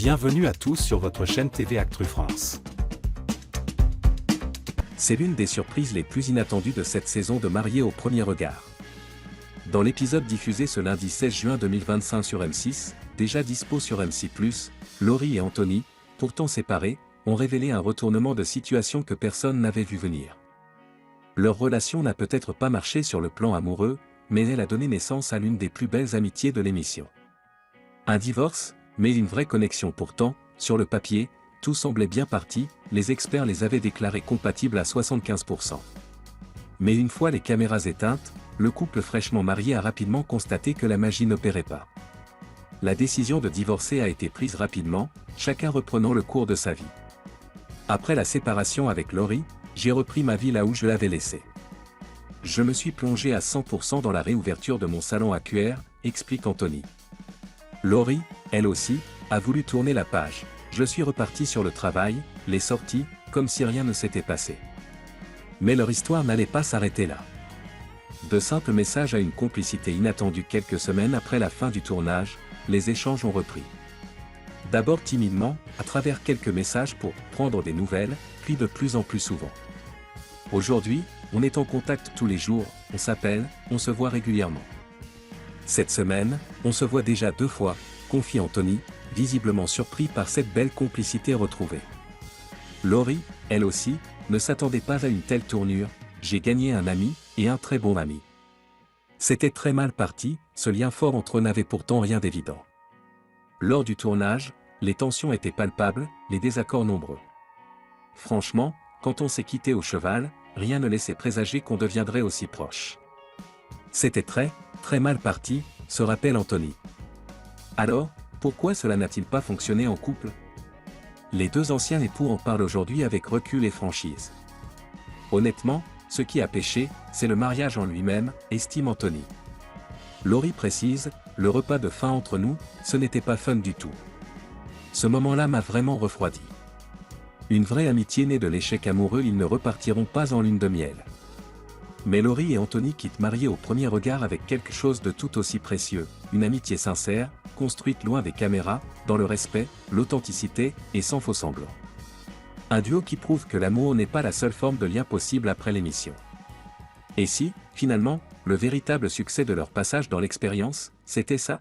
Bienvenue à tous sur votre chaîne TV Actu France. C'est l'une des surprises les plus inattendues de cette saison de Mariés au premier regard. Dans l'épisode diffusé ce lundi 16 juin 2025 sur M6, déjà dispo sur M6+, Laurie et Anthony, pourtant séparés, ont révélé un retournement de situation que personne n'avait vu venir. Leur relation n'a peut-être pas marché sur le plan amoureux, mais elle a donné naissance à l'une des plus belles amitiés de l'émission. Un divorce, mais une vraie connexion pourtant, sur le papier, tout semblait bien parti, les experts les avaient déclarés compatibles à 75%. Mais une fois les caméras éteintes, le couple fraîchement marié a rapidement constaté que la magie n'opérait pas. La décision de divorcer a été prise rapidement, chacun reprenant le cours de sa vie. Après la séparation avec Laurie, j'ai repris ma vie là où je l'avais laissée. Je me suis plongé à 100% dans la réouverture de mon salon à cuir, explique Anthony. Laurie, elle aussi, a voulu tourner la page. Je suis reparti sur le travail, les sorties, comme si rien ne s'était passé. Mais leur histoire n'allait pas s'arrêter là. De simples messages à une complicité inattendue quelques semaines après la fin du tournage, les échanges ont repris. D'abord timidement, à travers quelques messages pour prendre des nouvelles, puis de plus en plus souvent. Aujourd'hui, on est en contact tous les jours, on s'appelle, on se voit régulièrement. Cette semaine, on se voit déjà 2 fois, confie Anthony, visiblement surpris par cette belle complicité retrouvée. Laurie, elle aussi, ne s'attendait pas à une telle tournure, j'ai gagné un ami, et un très bon ami. C'était très mal parti, ce lien fort entre eux n'avait pourtant rien d'évident. Lors du tournage, les tensions étaient palpables, les désaccords nombreux. Franchement, quand on s'est quitté au cheval, rien ne laissait présager qu'on deviendrait aussi proche. C'était très mal parti, se rappelle Anthony. Alors, pourquoi cela n'a-t-il pas fonctionné en couple? Les deux anciens époux en parlent aujourd'hui avec recul et franchise. Honnêtement, ce qui a péché, c'est le mariage en lui-même, estime Anthony. Laurie précise, le repas de fin entre nous, ce n'était pas fun du tout. Ce moment-là m'a vraiment refroidi. Une vraie amitié née de l'échec amoureux, ils ne repartiront pas en lune de miel. Mais Laurie et Anthony quittent mariés au premier regard avec quelque chose de tout aussi précieux, une amitié sincère, construite loin des caméras, dans le respect, l'authenticité, et sans faux semblants. Un duo qui prouve que l'amour n'est pas la seule forme de lien possible après l'émission. Et si, finalement, le véritable succès de leur passage dans l'expérience, c'était ça?